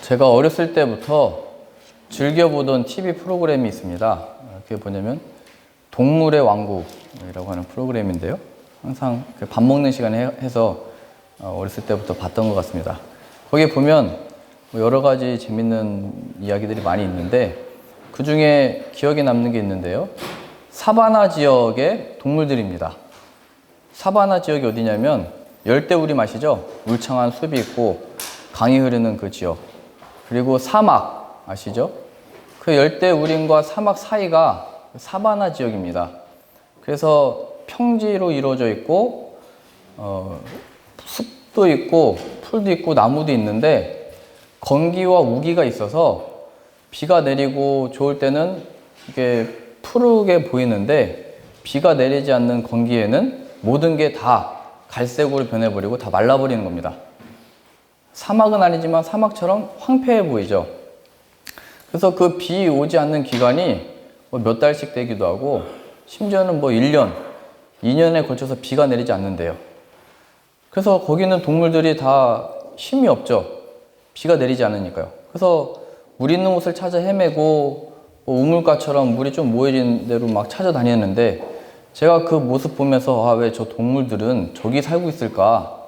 제가 어렸을 때부터 즐겨보던 TV 프로그램이 있습니다. 그게 뭐냐면 동물의 왕국이라고 하는 프로그램인데요. 항상 밥 먹는 시간에 해서 어렸을 때부터 봤던 것 같습니다. 거기에 보면 여러 가지 재밌는 이야기들이 많이 있는데 그 중에 기억에 남는 게 있는데요. 사바나 지역의 동물들입니다. 사바나 지역이 어디냐면 열대우림 아시죠? 울창한 숲이 있고 강이 흐르는 그 지역. 그리고 사막 아시죠? 그 열대우림과 사막 사이가 사바나 지역입니다. 그래서 평지로 이루어져 있고 숲도 있고 풀도 있고 나무도 있는데 건기와 우기가 있어서 비가 내리고 좋을 때는 이게 푸르게 보이는데 비가 내리지 않는 건기에는 모든 게 다 갈색으로 변해버리고 다 말라버리는 겁니다. 사막은 아니지만 사막처럼 황폐해 보이죠. 그래서 그 비 오지 않는 기간이 몇 달씩 되기도 하고 심지어는 1년, 2년에 걸쳐서 비가 내리지 않는데요. 그래서 거기는 동물들이 다 힘이 없죠. 비가 내리지 않으니까요. 그래서 물 있는 곳을 찾아 헤매고 우물가처럼 물이 좀 모여진 데로 막 찾아다녔는데 제가 그 모습 보면서 왜 저 동물들은 저기 살고 있을까?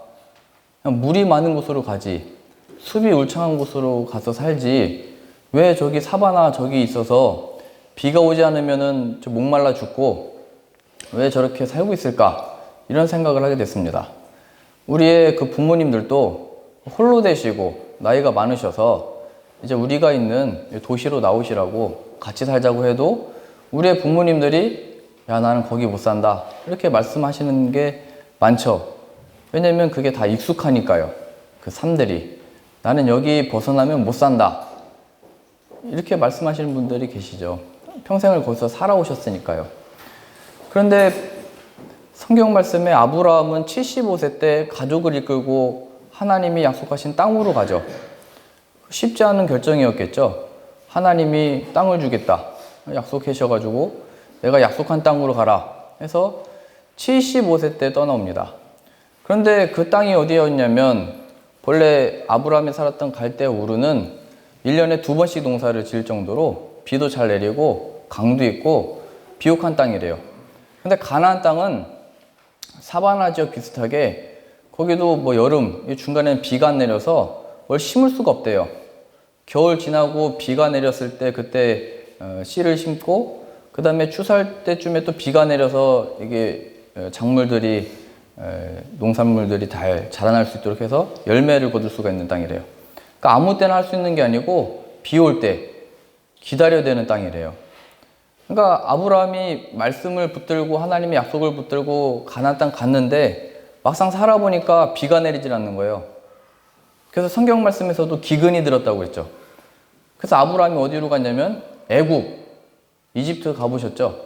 그냥 물이 많은 곳으로 가지, 숲이 울창한 곳으로 가서 살지, 왜 저기 사바나 저기 있어서 비가 오지 않으면은 목말라 죽고 왜 저렇게 살고 있을까? 이런 생각을 하게 됐습니다. 우리의 그 부모님들도 홀로 되시고 나이가 많으셔서 이제 우리가 있는 도시로 나오시라고 같이 살자고 해도 우리의 부모님들이 야, 나는 거기 못 산다, 이렇게 말씀하시는 게 많죠. 왜냐면 그게 다 익숙하니까요. 그 삶들이. 나는 여기 벗어나면 못 산다, 이렇게 말씀하시는 분들이 계시죠. 평생을 거기서 살아오셨으니까요. 그런데 성경 말씀에 아브라함은 75세 때 가족을 이끌고 하나님이 약속하신 땅으로 가죠. 쉽지 않은 결정이었겠죠. 하나님이 땅을 주겠다 약속하셔가지고 내가 약속한 땅으로 가라 해서 75세 때 떠나옵니다. 그런데 그 땅이 어디였냐면 본래 아브라함이 살았던 갈대 우르는 1년에 2번씩 농사를 지을 정도로 비도 잘 내리고 강도 있고 비옥한 땅이래요. 근데 가나안 땅은 사바나 지역 비슷하게 거기도 여름 중간에는 비가 안 내려서 뭘 심을 수가 없대요. 겨울 지나고 비가 내렸을 때 그때 씨를 심고 그 다음에 추수할 때쯤에 또 비가 내려서 이게 작물들이 농산물들이 잘 자라날 수 있도록 해서 열매를 거둘 수가 있는 땅이래요. 그러니까 아무 때나 할 수 있는 게 아니고 비 올 때 기다려야 되는 땅이래요. 그러니까 아브라함이 말씀을 붙들고 하나님의 약속을 붙들고 가나안 땅 갔는데 막상 살아보니까 비가 내리질 않는 거예요. 그래서 성경 말씀에서도 기근이 들었다고 했죠. 그래서 아브라함이 어디로 갔냐면 애굽, 이집트 가보셨죠?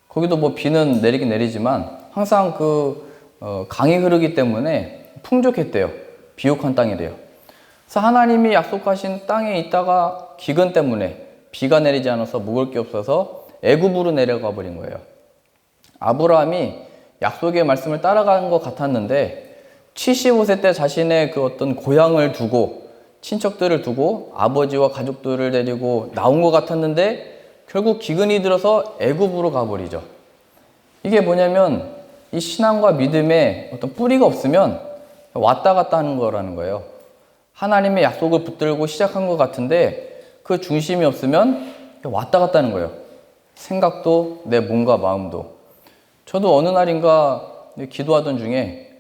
거기도 비는 내리긴 내리지만 항상 강이 흐르기 때문에 풍족했대요. 비옥한 땅이래요. 그래서 하나님이 약속하신 땅에 있다가 기근 때문에 비가 내리지 않아서 먹을 게 없어서 애굽으로 내려가 버린 거예요. 아브라함이 약속의 말씀을 따라가는 것 같았는데 75세 때 자신의 그 어떤 고향을 두고 친척들을 두고 아버지와 가족들을 데리고 나온 것 같았는데 결국 기근이 들어서 애굽으로 가버리죠. 이게 뭐냐면 이 신앙과 믿음에 어떤 뿌리가 없으면 왔다 갔다 하는 거라는 거예요. 하나님의 약속을 붙들고 시작한 것 같은데 그 중심이 없으면 왔다 갔다 하는 거예요. 생각도 내 몸과 마음도. 저도 어느 날인가 기도하던 중에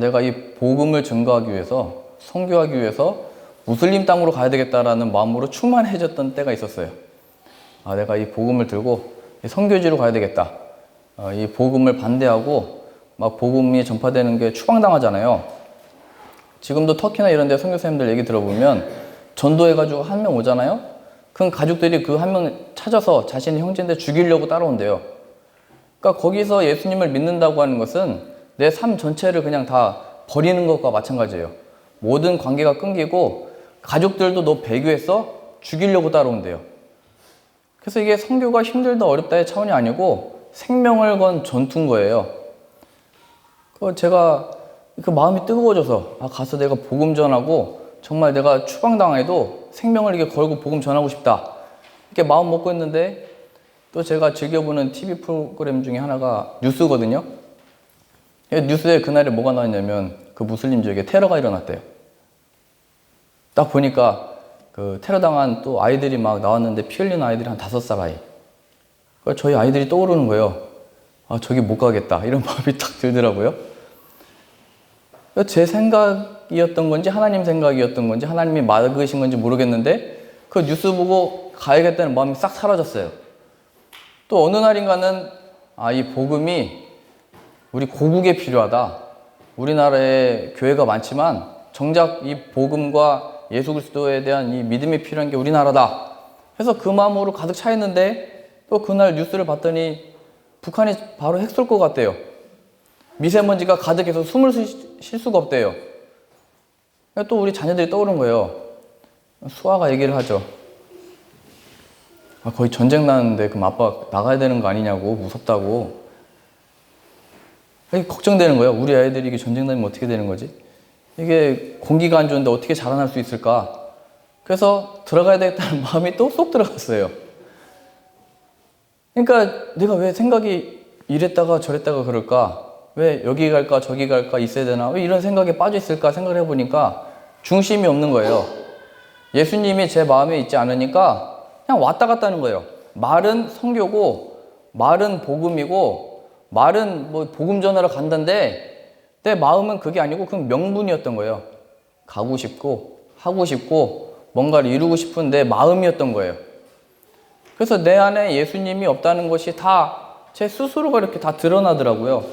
내가 이 복음을 증거하기 위해서 선교하기 위해서 무슬림 땅으로 가야 되겠다라는 마음으로 충만해졌던 때가 있었어요. 내가 이 복음을 들고 선교지로 가야 되겠다. 이 복음을 반대하고 막 복음이 전파되는 게 추방당하잖아요. 지금도 터키나 이런 데 선교사님들 얘기 들어보면 전도해가지고 한 명 오잖아요. 그럼 가족들이 그 한 명 찾아서 자신의 형제인데 죽이려고 따라온대요. 그러니까 거기서 예수님을 믿는다고 하는 것은 내 삶 전체를 그냥 다 버리는 것과 마찬가지예요. 모든 관계가 끊기고 가족들도 너 배교해서 죽이려고 따라온대요. 그래서 이게 선교가 힘들다 어렵다의 차원이 아니고 생명을 건 전투인 거예요. 제가 그 마음이 뜨거워져서 가서 내가 복음 전하고 정말 내가 추방당해도 생명을 이렇게 걸고 복음 전하고 싶다. 이렇게 마음 먹고 있는데 또 제가 즐겨보는 TV 프로그램 중에 하나가 뉴스거든요. 뉴스에 그날에 뭐가 나왔냐면 그 무슬림 지역에 테러가 일어났대요. 딱 보니까 그 테러당한 또 아이들이 막 나왔는데 피 흘리는 아이들이 한 5살 아이. 그러니까 저희 아이들이 떠오르는 거예요. 아, 저기 못 가겠다. 이런 마음이 딱 들더라고요. 제 생각이었던 건지 하나님 생각이었던 건지 하나님이 막으신 건지 모르겠는데 그 뉴스 보고 가야겠다는 마음이 싹 사라졌어요. 또 어느 날인가는 이 복음이 우리 고국에 필요하다. 우리나라에 교회가 많지만 정작 이 복음과 예수 그리스도에 대한 이 믿음이 필요한 게 우리나라다. 해서 그 마음으로 가득 차 있는데 또 그날 뉴스를 봤더니 북한이 바로 핵 쏠 것 같대요. 미세먼지가 가득해서 숨을 쉴 수가 없대요. 또 우리 자녀들이 떠오른 거예요. 수아가 얘기를 하죠. 거의 전쟁 나는데 그럼 아빠 나가야 되는 거 아니냐고, 무섭다고. 걱정되는 거예요. 우리 아이들이 이게 전쟁 나면 어떻게 되는 거지? 이게 공기가 안 좋은데 어떻게 자라날 수 있을까? 그래서 들어가야 되겠다는 마음이 또 쏙 들어갔어요. 그러니까 내가 왜 생각이 이랬다가 저랬다가 그럴까? 왜 여기 갈까 저기 갈까 있어야 되나? 왜 이런 생각에 빠져 있을까 생각을 해보니까 중심이 없는 거예요. 예수님이 제 마음에 있지 않으니까 그냥 왔다 갔다 하는 거예요. 말은 선교고 말은 복음이고 말은 뭐 복음 전하러 간다는데 내 마음은 그게 아니고 그냥 명분이었던 거예요. 가고 싶고 하고 싶고 뭔가를 이루고 싶은 내 마음이었던 거예요. 그래서 내 안에 예수님이 없다는 것이 다 제 스스로가 이렇게 다 드러나더라고요.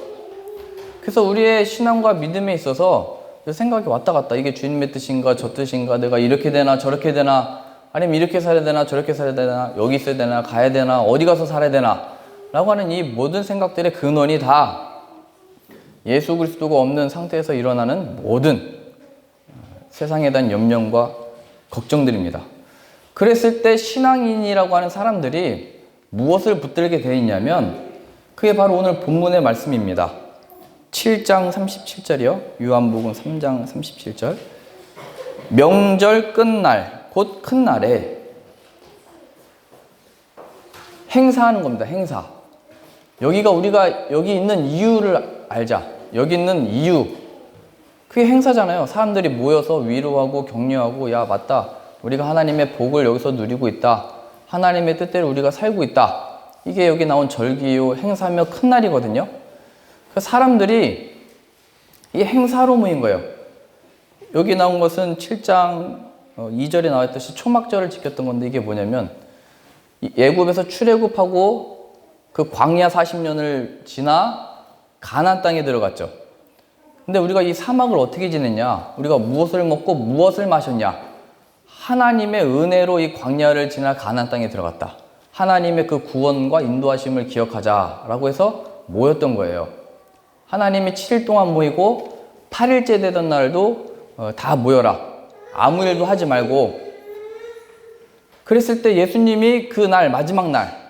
그래서 우리의 신앙과 믿음에 있어서 생각이 왔다 갔다. 이게 주님의 뜻인가 저 뜻인가 내가 이렇게 되나 저렇게 되나 아니면 이렇게 살아야 되나 저렇게 살아야 되나 여기 있어야 되나 가야 되나 어디 가서 살아야 되나 라고 하는 이 모든 생각들의 근원이 다 예수 그리스도가 없는 상태에서 일어나는 모든 세상에 대한 염려과 걱정들입니다. 그랬을 때 신앙인이라고 하는 사람들이 무엇을 붙들게 되어 있냐면 그게 바로 오늘 본문의 말씀입니다. 7장 37절이요. 요한복음 3장 37절. 명절 끝날, 곧 큰 날에 행사하는 겁니다. 행사. 여기가 우리가 여기 있는 이유를 알자. 여기 있는 이유. 그게 행사잖아요. 사람들이 모여서 위로하고 격려하고 야 맞다. 우리가 하나님의 복을 여기서 누리고 있다. 하나님의 뜻대로 우리가 살고 있다. 이게 여기 나온 절기요 행사며 큰 날이거든요. 사람들이 이 행사로 모인 거예요. 여기 나온 것은 7장 2절에 나왔듯이 초막절을 지켰던 건데 이게 뭐냐면 애굽에서 출애굽하고 그 광야 40년을 지나 가나안 땅에 들어갔죠. 근데 우리가 이 사막을 어떻게 지냈냐? 우리가 무엇을 먹고 무엇을 마셨냐? 하나님의 은혜로 이 광야를 지나 가나안 땅에 들어갔다. 하나님의 그 구원과 인도하심을 기억하자라고 해서 모였던 거예요. 하나님이 7일 동안 모이고 8일째 되던 날도 다 모여라. 아무 일도 하지 말고. 그랬을 때 예수님이 그 날 마지막 날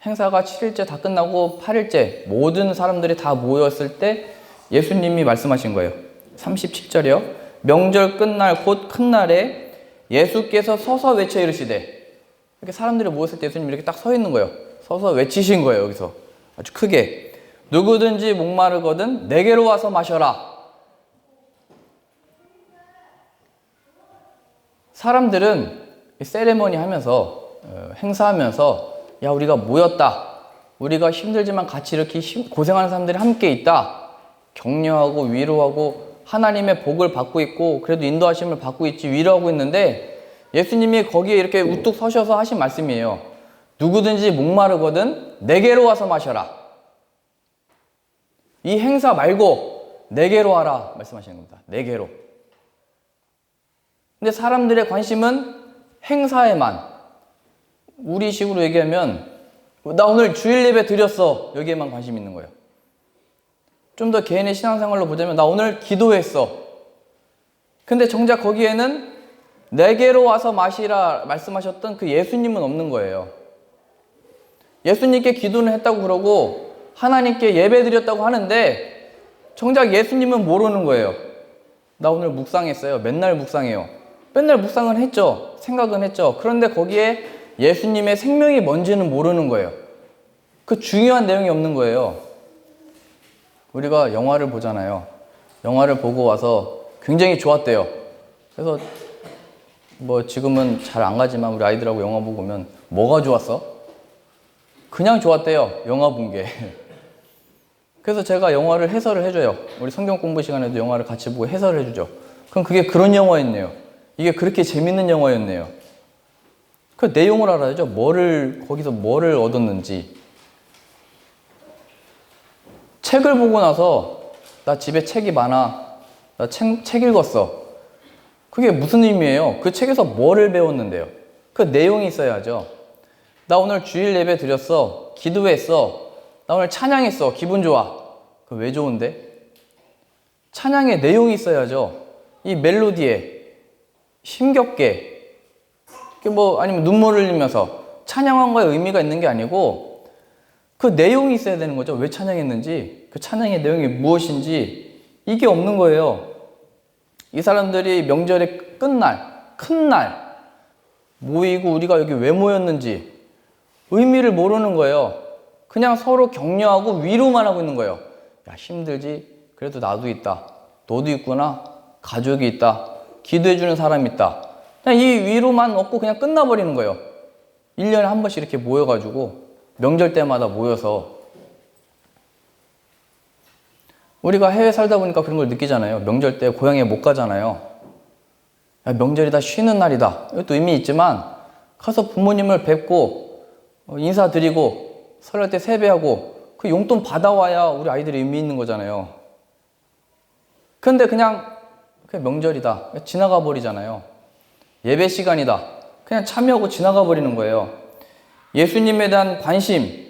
행사가 7일째 다 끝나고 8일째 모든 사람들이 다 모였을 때 예수님이 말씀하신 거예요. 37절이요. 명절 끝날 곧 큰 날에 예수께서 서서 외쳐 이르시되 이렇게 사람들이 모였을 때 예수님이 이렇게 딱 서 있는 거예요. 서서 외치신 거예요. 여기서 아주 크게 누구든지 목마르거든 내게로 와서 마셔라. 사람들은 세레머니 하면서 행사하면서 야 우리가 모였다. 우리가 힘들지만 같이 이렇게 고생하는 사람들이 함께 있다. 격려하고 위로하고 하나님의 복을 받고 있고 그래도 인도하심을 받고 있지 위로하고 있는데 예수님이 거기에 이렇게 우뚝 서셔서 하신 말씀이에요. 누구든지 목마르거든 내게로 와서 마셔라. 이 행사 말고 내게로 와라 말씀하시는 겁니다. 내게로. 근데 사람들의 관심은 행사에만. 우리 식으로 얘기하면 나 오늘 주일 예배 드렸어. 여기에만 관심 있는 거예요. 좀 더 개인의 신앙생활로 보자면 나 오늘 기도했어. 근데 정작 거기에는 내게로 와서 마시라 말씀하셨던 그 예수님은 없는 거예요. 예수님께 기도는 했다고 그러고 하나님께 예배 드렸다고 하는데 정작 예수님은 모르는 거예요. 나 오늘 묵상했어요. 맨날 묵상해요. 맨날 묵상은 했죠. 생각은 했죠. 그런데 거기에 예수님의 생명이 뭔지는 모르는 거예요. 그 중요한 내용이 없는 거예요. 우리가 영화를 보잖아요. 영화를 보고 와서 굉장히 좋았대요. 그래서 뭐 지금은 잘 안 가지만 우리 아이들하고 영화 보고 오면 뭐가 좋았어? 그냥 좋았대요. 영화 본 게. 그래서 제가 영화를 해설을 해줘요. 우리 성경 공부 시간에도 영화를 같이 보고 해설을 해주죠. 그럼 그게 그런 영화였네요. 이게 그렇게 재밌는 영화였네요. 그 내용을 알아야죠. 거기서 뭐를 얻었는지. 책을 보고 나서 나 집에 책이 많아. 나 책 읽었어. 그게 무슨 의미예요? 그 책에서 뭐를 배웠는데요? 그 내용이 있어야죠. 나 오늘 주일 예배 드렸어. 기도했어. 나 오늘 찬양했어. 기분 좋아. 그 왜 좋은데? 찬양의 내용이 있어야죠. 이 멜로디에 힘겹게 뭐 아니면 눈물을 흘리면서 찬양한 거에 의미가 있는 게 아니고 그 내용이 있어야 되는 거죠. 왜 찬양했는지, 그 찬양의 내용이 무엇인지 이게 없는 거예요. 이 사람들이 명절의 끝날, 큰 날 모이고 우리가 여기 왜 모였는지 의미를 모르는 거예요. 그냥 서로 격려하고 위로만 하고 있는 거예요. 야, 힘들지? 그래도 나도 있다. 너도 있구나. 가족이 있다. 기도해주는 사람이 있다. 그냥 이 위로만 얻고 그냥 끝나버리는 거예요. 1년에 한 번씩 이렇게 모여가지고 명절 때마다 모여서 우리가 해외 살다 보니까 그런 걸 느끼잖아요. 명절 때 고향에 못 가잖아요. 야, 명절이다, 쉬는 날이다. 이것도 의미 있지만 가서 부모님을 뵙고 인사드리고 설날 때 세배하고 그 용돈 받아와야 우리 아이들이 의미 있는 거잖아요. 그런데 그냥 명절이다. 지나가 버리잖아요. 예배 시간이다. 그냥 참여하고 지나가 버리는 거예요. 예수님에 대한 관심,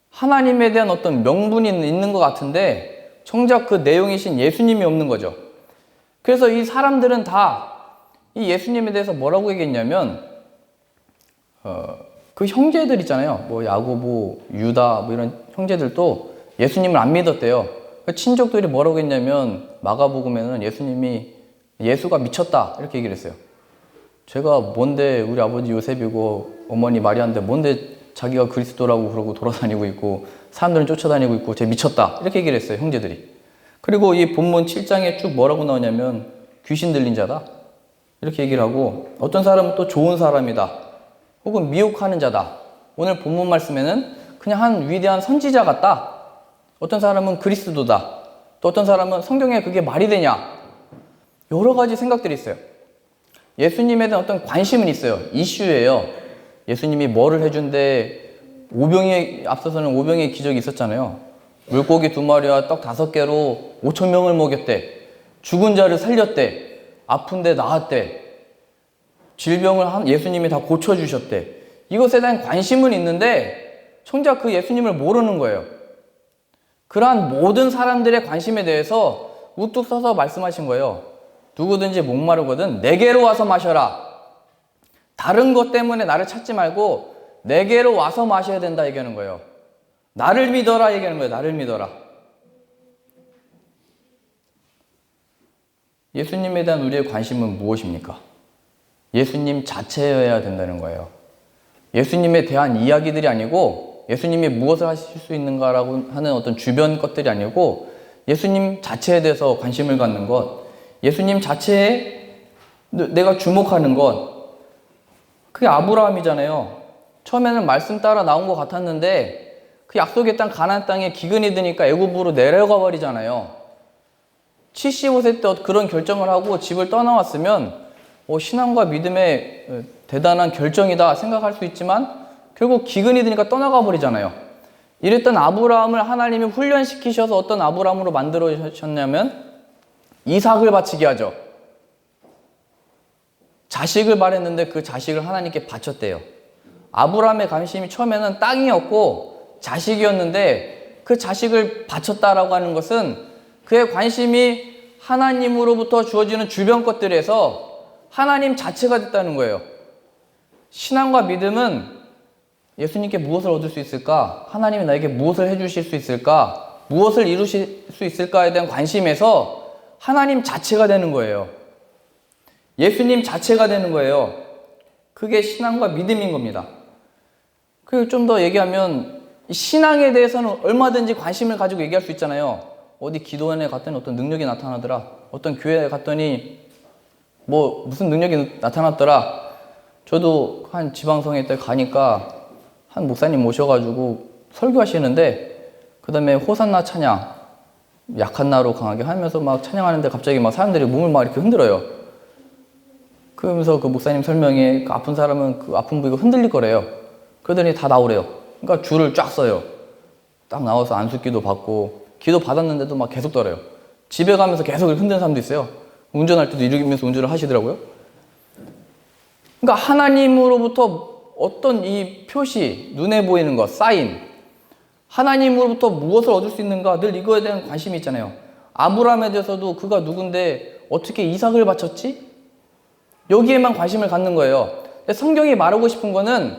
하나님에 대한 어떤 명분이 있는 것 같은데 정작 그 내용이신 예수님이 없는 거죠. 그래서 이 사람들은 다 이 예수님에 대해서 뭐라고 얘기했냐면 그 형제들 있잖아요. 뭐 야고보, 유다 뭐 이런 형제들도 예수님을 안 믿었대요. 친족들이 뭐라고 했냐면 마가복음에는 예수가 미쳤다 이렇게 얘기를 했어요. 제가 뭔데 우리 아버지 요셉이고 어머니 마리아인데 뭔데 자기가 그리스도라고 그러고 돌아다니고 있고 사람들은 쫓아다니고 있고 쟤 미쳤다 이렇게 얘기를 했어요. 형제들이. 그리고 이 본문 7장에 쭉 뭐라고 나오냐면 귀신 들린 자다 이렇게 얘기를 하고 어떤 사람은 또 좋은 사람이다 혹은 미혹하는 자다. 오늘 본문 말씀에는 그냥 한 위대한 선지자 같다. 어떤 사람은 그리스도다. 또 어떤 사람은 성경에 그게 말이 되냐. 여러 가지 생각들이 있어요. 예수님에 대한 어떤 관심은 있어요. 이슈예요. 예수님이 뭐를 해준대. 앞서서는 오병의 기적이 있었잖아요. 물고기 2마리와 떡 5개로 5,000명을 먹였대. 죽은 자를 살렸대. 아픈데 나았대. 질병을 예수님이 다 고쳐주셨대. 이것에 대한 관심은 있는데 정작 그 예수님을 모르는 거예요. 그러한 모든 사람들의 관심에 대해서 우뚝 서서 말씀하신 거예요. 누구든지 목마르거든 내게로 와서 마셔라. 다른 것 때문에 나를 찾지 말고 내게로 와서 마셔야 된다 얘기하는 거예요. 나를 믿어라 얘기하는 거예요. 나를 믿어라. 예수님에 대한 우리의 관심은 무엇입니까? 예수님 자체여야 된다는 거예요. 예수님에 대한 이야기들이 아니고 예수님이 무엇을 하실 수 있는가라고 하는 어떤 주변 것들이 아니고 예수님 자체에 대해서 관심을 갖는 것, 예수님 자체에 내가 주목하는 것, 그게 아브라함이잖아요. 처음에는 말씀 따라 나온 것 같았는데 그 약속의 땅 가나안 땅에 기근이 드니까 애굽으로 내려가 버리잖아요. 75세 때 그런 결정을 하고 집을 떠나왔으면 신앙과 믿음의 대단한 결정이다 생각할 수 있지만 결국 기근이 드니까 떠나가 버리잖아요. 이랬던 아브라함을 하나님이 훈련시키셔서 어떤 아브라함으로 만들어주셨냐면 이삭을 바치게 하죠. 자식을 바랬는데 그 자식을 하나님께 바쳤대요. 아브라함의 관심이 처음에는 땅이었고 자식이었는데 그 자식을 바쳤다라고 하는 것은 그의 관심이 하나님으로부터 주어지는 주변 것들에서 하나님 자체가 됐다는 거예요. 신앙과 믿음은 예수님께 무엇을 얻을 수 있을까? 하나님이 나에게 무엇을 해주실 수 있을까? 무엇을 이루실 수 있을까에 대한 관심에서 하나님 자체가 되는 거예요. 예수님 자체가 되는 거예요. 그게 신앙과 믿음인 겁니다. 그리고 좀 더 얘기하면 신앙에 대해서는 얼마든지 관심을 가지고 얘기할 수 있잖아요. 어디 기도원에 갔더니 어떤 능력이 나타나더라. 어떤 교회에 갔더니 뭐 무슨 능력이 나타났더라. 저도 한 지방성에 때 가니까 한 목사님 모셔가지고 설교하시는데 그 다음에 호산나 찬양 약한 나로 강하게 하면서 막 찬양하는데 갑자기 막 사람들이 몸을 막 이렇게 흔들어요. 그러면서 그 목사님 설명에 그 아픈 사람은 그 아픈 부위가 흔들릴 거래요. 그러더니 다 나오래요. 그러니까 줄을 쫙 서요. 딱 나와서 안수기도 받고 기도 받았는데도 막 계속 떨어요. 집에 가면서 계속 흔드는 사람도 있어요. 운전할 때도 이러면서 운전을 하시더라고요. 그러니까 하나님으로부터 어떤 이 표시, 눈에 보이는 것, 사인, 하나님으로부터 무엇을 얻을 수 있는가 늘 이거에 대한 관심이 있잖아요. 아브라함에 대해서도 그가 누군데 어떻게 이삭을 바쳤지? 여기에만 관심을 갖는 거예요. 근데 성경이 말하고 싶은 거는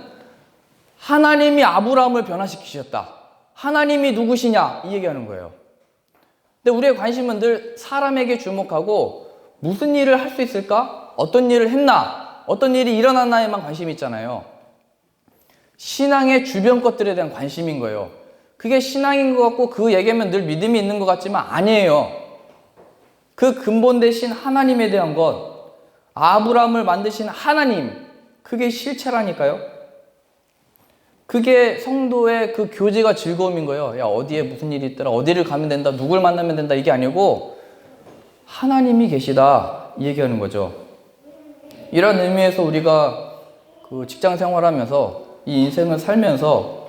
하나님이 아브라함을 변화시키셨다. 하나님이 누구시냐? 이 얘기하는 거예요. 근데 우리의 관심은 늘 사람에게 주목하고 무슨 일을 할 수 있을까? 어떤 일을 했나? 어떤 일이 일어났나에만 관심이 있잖아요. 신앙의 주변 것들에 대한 관심인 거예요. 그게 신앙인 것 같고 그 얘기하면 늘 믿음이 있는 것 같지만 아니에요. 그 근본 되신 하나님에 대한 것, 아브라함을 만드신 하나님, 그게 실체라니까요. 그게 성도의 그 교제가 즐거움인 거예요. 야, 어디에 무슨 일이 있더라, 어디를 가면 된다, 누굴 만나면 된다, 이게 아니고 하나님이 계시다, 이 얘기하는 거죠. 이런 의미에서 우리가 그 직장 생활하면서 이 인생을 살면서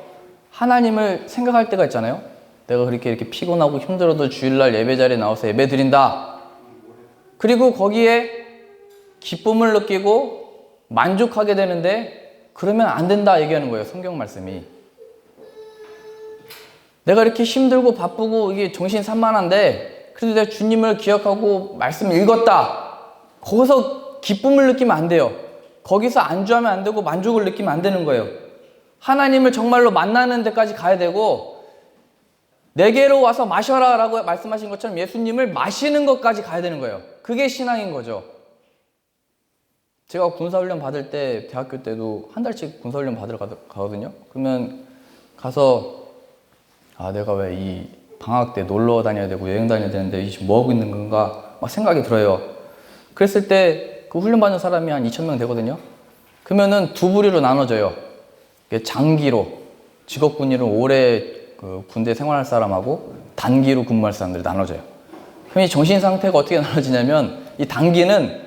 하나님을 생각할 때가 있잖아요. 내가 그렇게 이렇게 피곤하고 힘들어도 주일날 예배 자리에 나와서 예배 드린다. 그리고 거기에 기쁨을 느끼고 만족하게 되는데 그러면 안 된다 얘기하는 거예요. 성경 말씀이. 내가 이렇게 힘들고 바쁘고 이게 정신산만한데 그래도 내가 주님을 기억하고 말씀을 읽었다. 거기서 기쁨을 느끼면 안 돼요. 거기서 안주하면 안 되고 만족을 느끼면 안 되는 거예요. 하나님을 정말로 만나는 데까지 가야 되고 내게로 와서 마셔라 라고 말씀하신 것처럼 예수님을 마시는 것까지 가야 되는 거예요. 그게 신앙인 거죠. 제가 군사훈련 받을 때 대학교 때도 한 달씩 군사훈련 받으러 가거든요. 그러면 가서 내가 왜 이 방학 때 놀러 다녀야 되고 여행 다녀야 되는데 지금 뭐 하고 있는 건가 막 생각이 들어요. 그랬을 때 그 훈련 받는 사람이 한 2,000명 되거든요. 그러면은 두 부류로 나눠져요. 장기로 직업군인으로 오래 그 군대 생활할 사람하고 단기로 근무할 사람들이 나눠져요. 그럼 이 정신 상태가 어떻게 나눠지냐면 이 단기는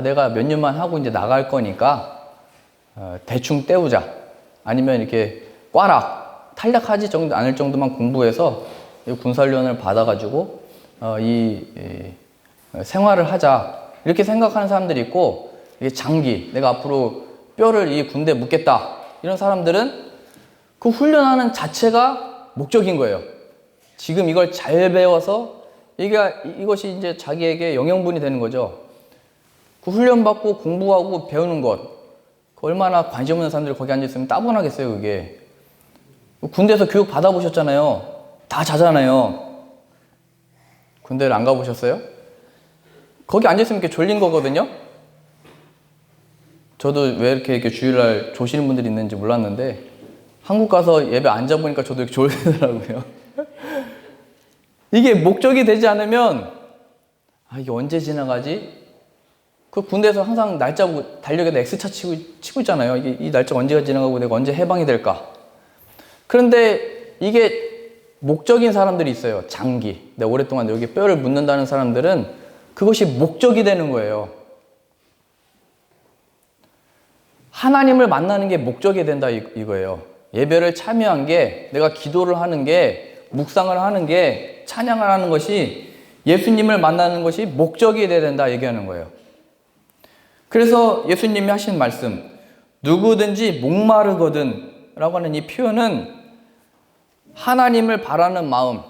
내가 몇 년만 하고 이제 나갈 거니까 대충 때우자. 아니면 이렇게 꽈락 탈락하지 않을 정도만 공부해서 군사훈련을 받아가지고 생활을 하자. 이렇게 생각하는 사람들이 있고 이게 장기, 내가 앞으로 뼈를 이 군대에 묻겠다. 이런 사람들은 그 훈련하는 자체가 목적인 거예요. 지금 이걸 잘 배워서 이것이 이제 자기에게 영양분이 되는 거죠. 그 훈련받고 공부하고 배우는 것, 얼마나 관심 없는 사람들이 거기 앉아있으면 따분하겠어요, 그게. 군대에서 교육 받아보셨잖아요. 다 자잖아요. 군대를 안 가보셨어요? 거기 앉아있으면 이렇게 졸린 거거든요? 저도 왜 이렇게 주일날 조시는 분들이 있는지 몰랐는데, 한국 가서 예배 앉아보니까 저도 이렇게 졸리더라고요. 이게 목적이 되지 않으면, 이게 언제 지나가지? 그 군대에서 항상 날짜 달력에다 X차 치고 있잖아요. 이 날짜 언제가 지나가고 내가 언제 해방이 될까? 그런데 이게 목적인 사람들이 있어요. 장기. 내가 오랫동안 여기 뼈를 묻는다는 사람들은 그것이 목적이 되는 거예요. 하나님을 만나는 게 목적이 된다 이거예요. 예배를 참여한 게, 내가 기도를 하는 게, 묵상을 하는 게, 찬양을 하는 것이, 예수님을 만나는 것이 목적이 돼야 된다 얘기하는 거예요. 그래서 예수님이 하신 말씀, 누구든지 목마르거든 라고 하는 이 표현은 하나님을 바라는 마음,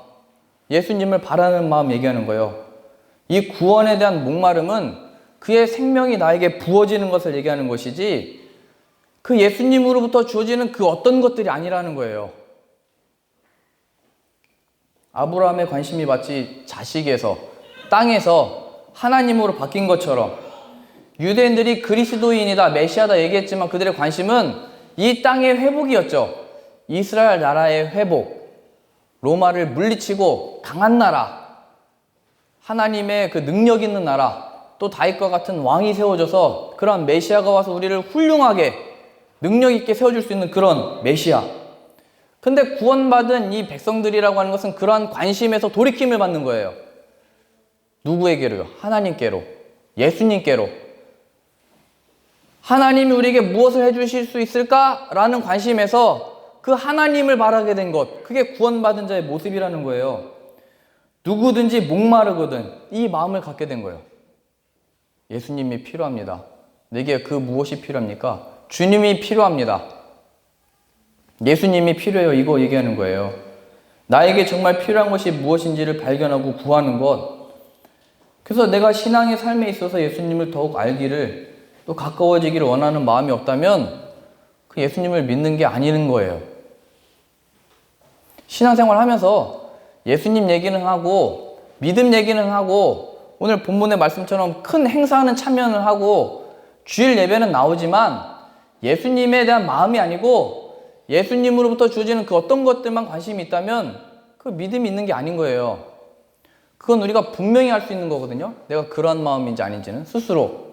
예수님을 바라는 마음 얘기하는 거예요. 이 구원에 대한 목마름은 그의 생명이 나에게 부어지는 것을 얘기하는 것이지 그 예수님으로부터 주어지는 그 어떤 것들이 아니라는 거예요. 아브라함의 관심이 마치 자식에서, 땅에서 하나님으로 바뀐 것처럼 유대인들이 그리스도인이다, 메시아다 얘기했지만 그들의 관심은 이 땅의 회복이었죠. 이스라엘 나라의 회복, 로마를 물리치고 강한 나라, 하나님의 그 능력 있는 나라, 또 다윗과 같은 왕이 세워져서 그런 메시아가 와서 우리를 훌륭하게 능력 있게 세워줄 수 있는 그런 메시아. 근데 구원받은 이 백성들이라고 하는 것은 그러한 관심에서 돌이킴을 받는 거예요. 누구에게로요? 하나님께로, 예수님께로. 하나님이 우리에게 무엇을 해주실 수 있을까라는 관심에서 그 하나님을 바라게 된 것, 그게 구원받은 자의 모습이라는 거예요. 누구든지 목마르거든 이 마음을 갖게 된 거예요. 예수님이 필요합니다. 내게 그 무엇이 필요합니까? 주님이 필요합니다. 예수님이 필요해요. 이거 얘기하는 거예요. 나에게 정말 필요한 것이 무엇인지를 발견하고 구하는 것. 그래서 내가 신앙의 삶에 있어서 예수님을 더욱 알기를 또 가까워지기를 원하는 마음이 없다면 그 예수님을 믿는 게 아닌 거예요. 신앙생활 하면서 예수님 얘기는 하고 믿음 얘기는 하고 오늘 본문의 말씀처럼 큰 행사하는 참여는 하고 주일 예배는 나오지만 예수님에 대한 마음이 아니고 예수님으로부터 주어지는 그 어떤 것들만 관심이 있다면 그 믿음이 있는 게 아닌 거예요. 그건 우리가 분명히 알 수 있는 거거든요. 내가 그러한 마음인지 아닌지는 스스로.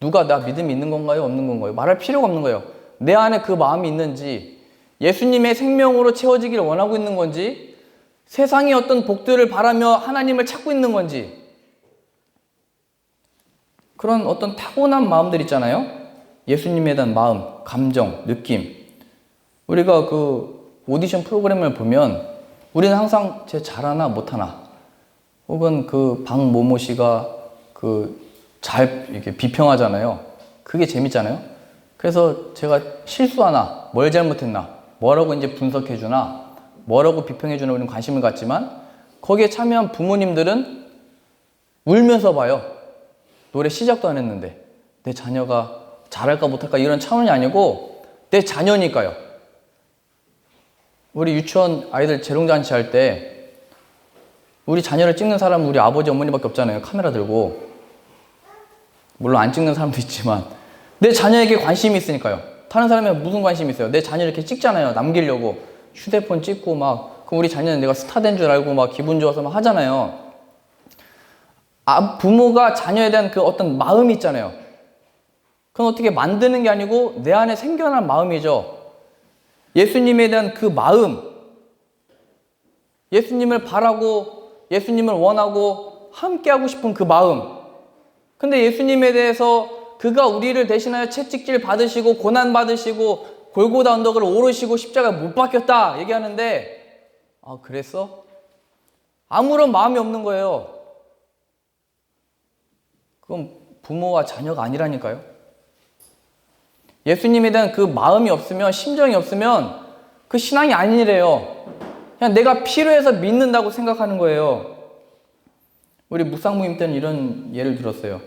누가 나 믿음이 있는 건가요? 없는 건가요? 말할 필요가 없는 거예요. 내 안에 그 마음이 있는지, 예수님의 생명으로 채워지기를 원하고 있는 건지, 세상의 어떤 복들을 바라며 하나님을 찾고 있는 건지, 그런 어떤 타고난 마음들 있잖아요. 예수님에 대한 마음, 감정, 느낌. 우리가 그 오디션 프로그램을 보면 우리는 항상 쟤 잘하나 못하나, 혹은 그 박모모 씨가 그 잘 이렇게 비평하잖아요. 그게 재밌잖아요. 그래서 제가 실수하나, 뭘 잘못했나, 뭐라고 이제 분석해주나, 뭐라고 비평해주나 우리는 관심을 갖지만 거기에 참여한 부모님들은 울면서 봐요. 노래 시작도 안 했는데 내 자녀가 잘할까 못할까 이런 차원이 아니고 내 자녀니까요. 우리 유치원 아이들 재롱잔치 할 때 우리 자녀를 찍는 사람은 우리 아버지 어머니밖에 없잖아요. 카메라 들고. 물론 안 찍는 사람도 있지만 내 자녀에게 관심이 있으니까요. 다른 사람에게 무슨 관심이 있어요? 내 자녀를 이렇게 찍잖아요. 남기려고 휴대폰 찍고 막. 그럼 우리 자녀는 내가 스타 된 줄 알고 막 기분 좋아서 막 하잖아요. 부모가 자녀에 대한 그 어떤 마음이 있잖아요. 그건 어떻게 만드는 게 아니고 내 안에 생겨난 마음이죠. 예수님에 대한 그 마음, 예수님을 바라고 예수님을 원하고 함께하고 싶은 그 마음. 근데 예수님에 대해서 그가 우리를 대신하여 채찍질 받으시고 고난 받으시고 골고다 언덕을 오르시고 십자가 못 박혔다 얘기하는데 그랬어? 아무런 마음이 없는 거예요. 그건 부모와 자녀가 아니라니까요. 예수님에 대한 그 마음이 없으면, 심정이 없으면 그 신앙이 아니래요. 그냥 내가 필요해서 믿는다고 생각하는 거예요. 우리 묵상모임 때는 이런 예를 들었어요.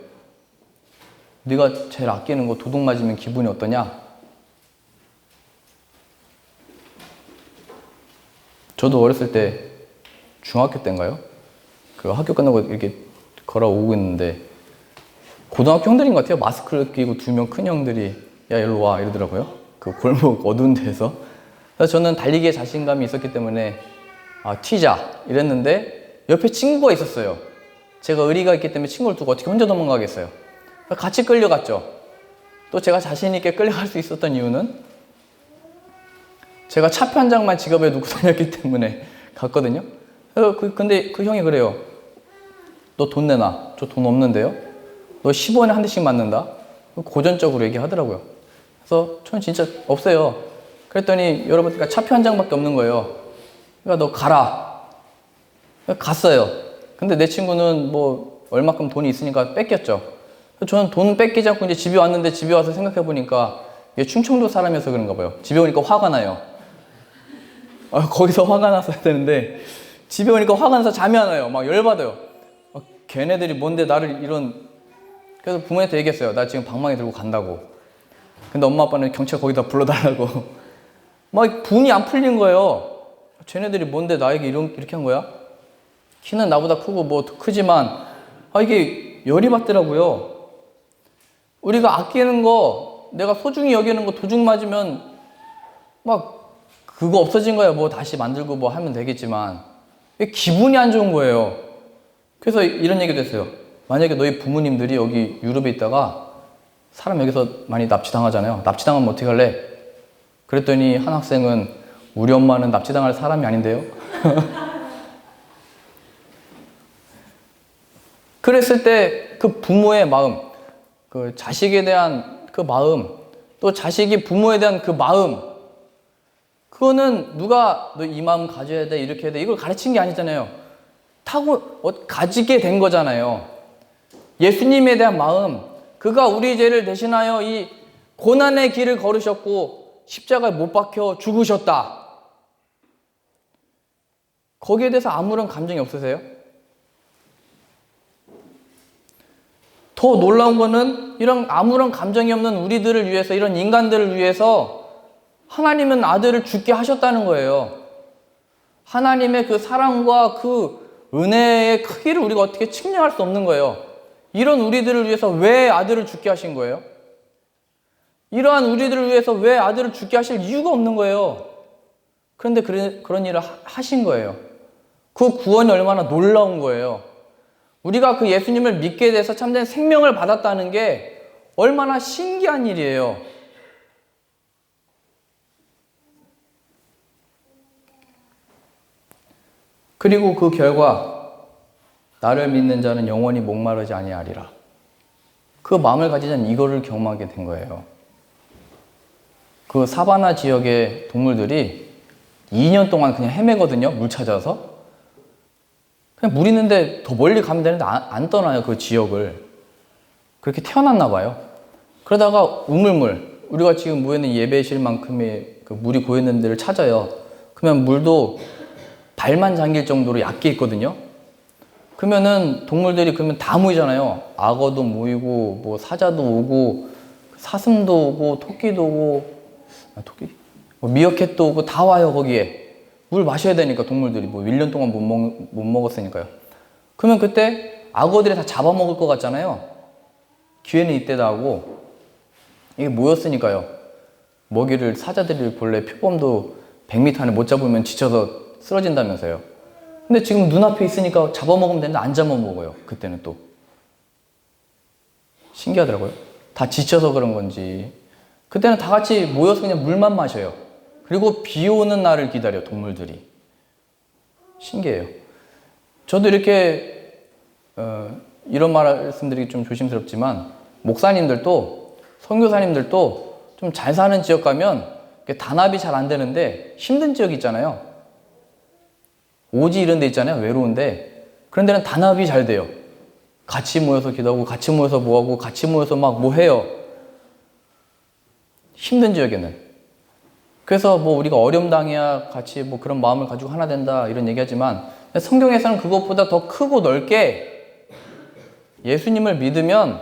네가 제일 아끼는 거 도둑 맞으면 기분이 어떠냐? 저도 어렸을 때 중학교 때인가요? 그 학교 끝나고 이렇게 걸어오고 있는데 고등학교 형들인 것 같아요. 마스크를 끼고 두 명 큰 형들이 야 일로 와 이러더라고요. 그 골목 어두운 데서. 그래서 저는 달리기에 자신감이 있었기 때문에 튀자 이랬는데 옆에 친구가 있었어요. 제가 의리가 있기 때문에 친구를 두고 어떻게 혼자 도망가겠어요. 같이 끌려갔죠. 또 제가 자신 있게 끌려갈 수 있었던 이유는 제가 차표 한 장만 지갑에 넣고 다녔기 때문에 갔거든요. 근데 그 형이 그래요. 너 돈 내놔. 저 돈 없는데요. 너 15원에 한 대씩 맞는다. 고전적으로 얘기하더라고요. 그래서 저는 진짜 없어요. 그랬더니 여러분 차표 한 장밖에 없는 거예요. 그러니까 너 가라. 갔어요. 근데 내 친구는 뭐 얼마큼 돈이 있으니까 뺏겼죠. 저는 돈 뺏기지 않고 이제 집에 왔는데 집에 와서 생각해 보니까 이게 충청도 사람이어서 그런가 봐요. 집에 오니까 화가 나요. 거기서 화가 났어야 되는데 집에 오니까 화가 나서 잠이 안 와요. 막 열받아요. 걔네들이 뭔데 나를 이런. 그래서 부모님한테 얘기했어요. 나 지금 방망이 들고 간다고. 근데 엄마 아빠는 경찰 거기다 불러달라고. 막 분이 안 풀린 거예요. 쟤네들이 뭔데 나에게 이렇게 한 거야? 키는 나보다 크고 뭐 크지만 이게 열이 받더라고요. 우리가 아끼는 거, 내가 소중히 여기는 거 도둑 맞으면 막 그거 없어진 거야. 뭐 다시 만들고 뭐 하면 되겠지만 기분이 안 좋은 거예요. 그래서 이런 얘기도 했어요. 만약에 너희 부모님들이 여기 유럽에 있다가 사람 여기서 많이 납치당하잖아요. 납치당하면 어떻게 할래? 그랬더니 한 학생은 우리 엄마는 납치당할 사람이 아닌데요. 그랬을 때 그 부모의 마음, 그 자식에 대한 그 마음, 또 자식이 부모에 대한 그 마음, 그거는 누가 너 이 마음 가져야 돼, 이렇게 해야 돼, 이걸 가르친 게 아니잖아요. 가지게 된 거잖아요. 예수님에 대한 마음, 그가 우리 죄를 대신하여 이 고난의 길을 걸으셨고 십자가에 못 박혀 죽으셨다. 거기에 대해서 아무런 감정이 없으세요? 더 놀라운 거는 이런 아무런 감정이 없는 우리들을 위해서, 이런 인간들을 위해서 하나님은 아들을 죽게 하셨다는 거예요. 하나님의 그 사랑과 그 은혜의 크기를 우리가 어떻게 측량할 수 없는 거예요. 이런 우리들을 위해서 왜 아들을 죽게 하신 거예요? 이러한 우리들을 위해서 왜 아들을 죽게 하실 이유가 없는 거예요. 그런데 그런 일을 하신 거예요. 그 구원이 얼마나 놀라운 거예요. 우리가 그 예수님을 믿게 돼서 참된 생명을 받았다는 게 얼마나 신기한 일이에요. 그리고 그 결과 나를 믿는 자는 영원히 목마르지 아니하리라. 그 마음을 가진 자는 이거를 경험하게 된 거예요. 그 사바나 지역의 동물들이 2년 동안 그냥 헤매거든요. 물 찾아서. 그냥 물 있는데 더 멀리 가면 되는데 안 떠나요. 그 지역을. 그렇게 태어났나 봐요. 그러다가 우물물, 우리가 지금 모여있는 예배실만큼의 그 물이 고여있는 데를 찾아요. 그러면 물도 발만 잠길 정도로 얕게 있거든요. 그러면은 동물들이 그러면 다 모이잖아요. 악어도 모이고 뭐 사자도 오고 사슴도 오고 토끼도 오고 미어캣도 오고 다 와요. 거기에 물 마셔야 되니까 동물들이 뭐 1년 동안 못 먹었으니까요. 그러면 그때 악어들이 다 잡아먹을 것 같잖아요. 기회는 이때다 하고 이게 모였으니까요. 먹이를 사자들이 본래 표범도 100m 안에 못 잡으면 지쳐서 쓰러진다면서요. 근데 지금 눈앞에 있으니까 잡아먹으면 되는데 안 잡아먹어요. 그때는 또 신기하더라고요. 다 지쳐서 그런 건지 그때는 다 같이 모여서 그냥 물만 마셔요. 그리고 비 오는 날을 기다려 동물들이. 신기해요. 저도 이렇게 이런 말씀드리기 좀 조심스럽지만 목사님들도 선교사님들도 좀 잘 사는 지역 가면 단합이 잘 안 되는데 힘든 지역 있잖아요. 오지 이런 데 있잖아요. 외로운데 그런 데는 단합이 잘 돼요. 같이 모여서 기도하고 같이 모여서 뭐하고 같이 모여서 막 뭐 해요. 힘든 지역에는. 그래서 뭐 우리가 어려움당해야 같이 뭐 그런 마음을 가지고 하나 된다 이런 얘기하지만 성경에서는 그것보다 더 크고 넓게 예수님을 믿으면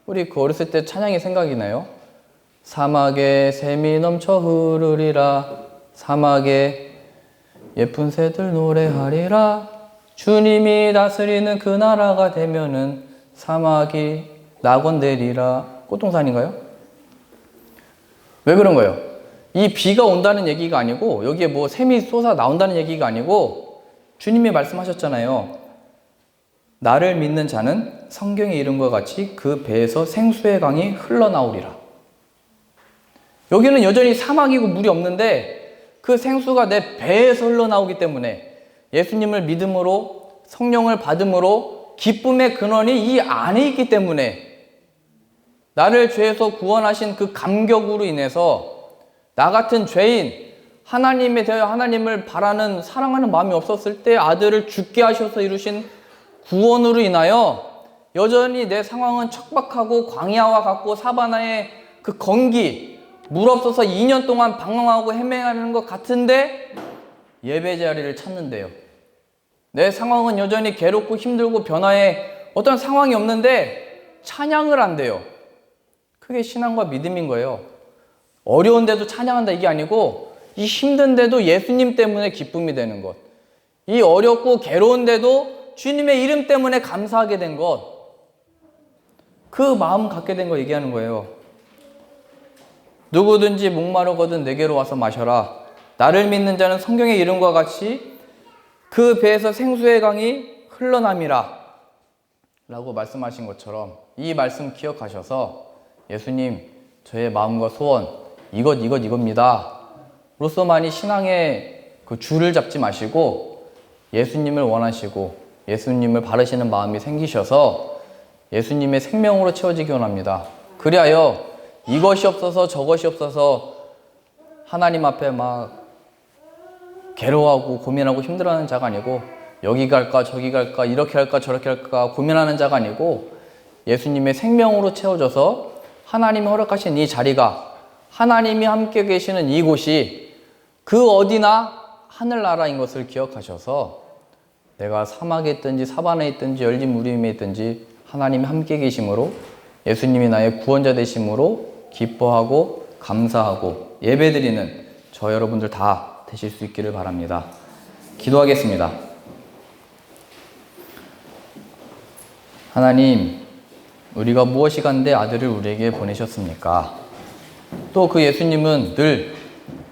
우리 그 어렸을 때 찬양이 생각이 나요. 사막에 샘이 넘쳐 흐르리라 사막에 예쁜 새들 노래하리라 주님이 다스리는 그 나라가 되면은 사막이 낙원되리라. 꽃동산인가요? 왜 그런 거예요? 이 비가 온다는 얘기가 아니고 여기에 뭐 샘이 솟아 나온다는 얘기가 아니고 주님이 말씀하셨잖아요. 나를 믿는 자는 성경의 이름과 같이 그 배에서 생수의 강이 흘러나오리라. 여기는 여전히 사막이고 물이 없는데 그 생수가 내 배에서 흘러나오기 때문에 예수님을 믿음으로 성령을 받음으로 기쁨의 근원이 이 안에 있기 때문에 나를 죄에서 구원하신 그 감격으로 인해서 나 같은 죄인, 하나님에 대하여 하나님을 바라는 사랑하는 마음이 없었을 때 아들을 죽게 하셔서 이루신 구원으로 인하여 여전히 내 상황은 척박하고 광야와 같고 사바나의 그 건기, 물 없어서 2년 동안 방황하고 헤매하는 것 같은데 예배 자리를 찾는데요. 내 상황은 여전히 괴롭고 힘들고 변화에 어떤 상황이 없는데 찬양을 한대요. 그게 신앙과 믿음인 거예요. 어려운데도 찬양한다 이게 아니고 이 힘든데도 예수님 때문에 기쁨이 되는 것. 이 어렵고 괴로운데도 주님의 이름 때문에 감사하게 된 것. 그 마음 갖게 된 거 얘기하는 거예요. 누구든지 목마르거든 내게로 와서 마셔라. 나를 믿는 자는 성경의 이름과 같이 그 배에서 생수의 강이 흘러남이라 라고 말씀하신 것처럼 이 말씀 기억하셔서 예수님, 저의 마음과 소원 이겁니다 로서만이 신앙의 그 줄을 잡지 마시고 예수님을 원하시고 예수님을 바르시는 마음이 생기셔서 예수님의 생명으로 채워지기 원합니다. 그리하여 이것이 없어서 저것이 없어서 하나님 앞에 막 괴로워하고 고민하고 힘들어하는 자가 아니고 여기 갈까 저기 갈까 이렇게 할까 저렇게 할까 고민하는 자가 아니고 예수님의 생명으로 채워져서 하나님이 허락하신 이 자리가 하나님이 함께 계시는 이곳이 그 어디나 하늘나라인 것을 기억하셔서 내가 사막에 있든지 사반에 있든지 열린 무림에 있든지 하나님이 함께 계심으로 예수님이 나의 구원자 되심으로 기뻐하고 감사하고 예배드리는 저 여러분들 다 되실 수 있기를 바랍니다. 기도하겠습니다. 하나님, 우리가 무엇이 간데 아들을 우리에게 보내셨습니까? 또 그 예수님은 늘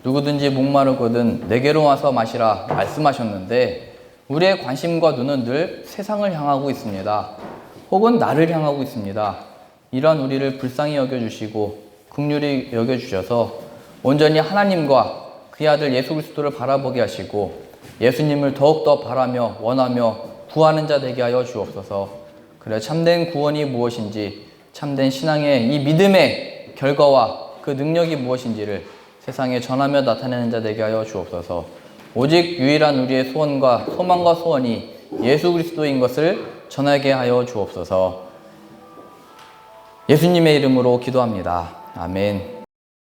누구든지 목마르거든 내게로 와서 마시라 말씀하셨는데 우리의 관심과 눈은 늘 세상을 향하고 있습니다. 혹은 나를 향하고 있습니다. 이러한 우리를 불쌍히 여겨주시고 긍휼히 여겨주셔서 온전히 하나님과 그의 아들 예수 그리스도를 바라보게 하시고 예수님을 더욱더 바라며 원하며 구하는 자 되게 하여 주옵소서. 그래 참된 구원이 무엇인지 참된 신앙의 이 믿음의 결과와 그 능력이 무엇인지를 세상에 전하며 나타내는 자 되게 하여 주옵소서. 오직 유일한 우리의 소원과 소망과 소원이 예수 그리스도인 것을 전하게 하여 주옵소서. 예수님의 이름으로 기도합니다. 아멘.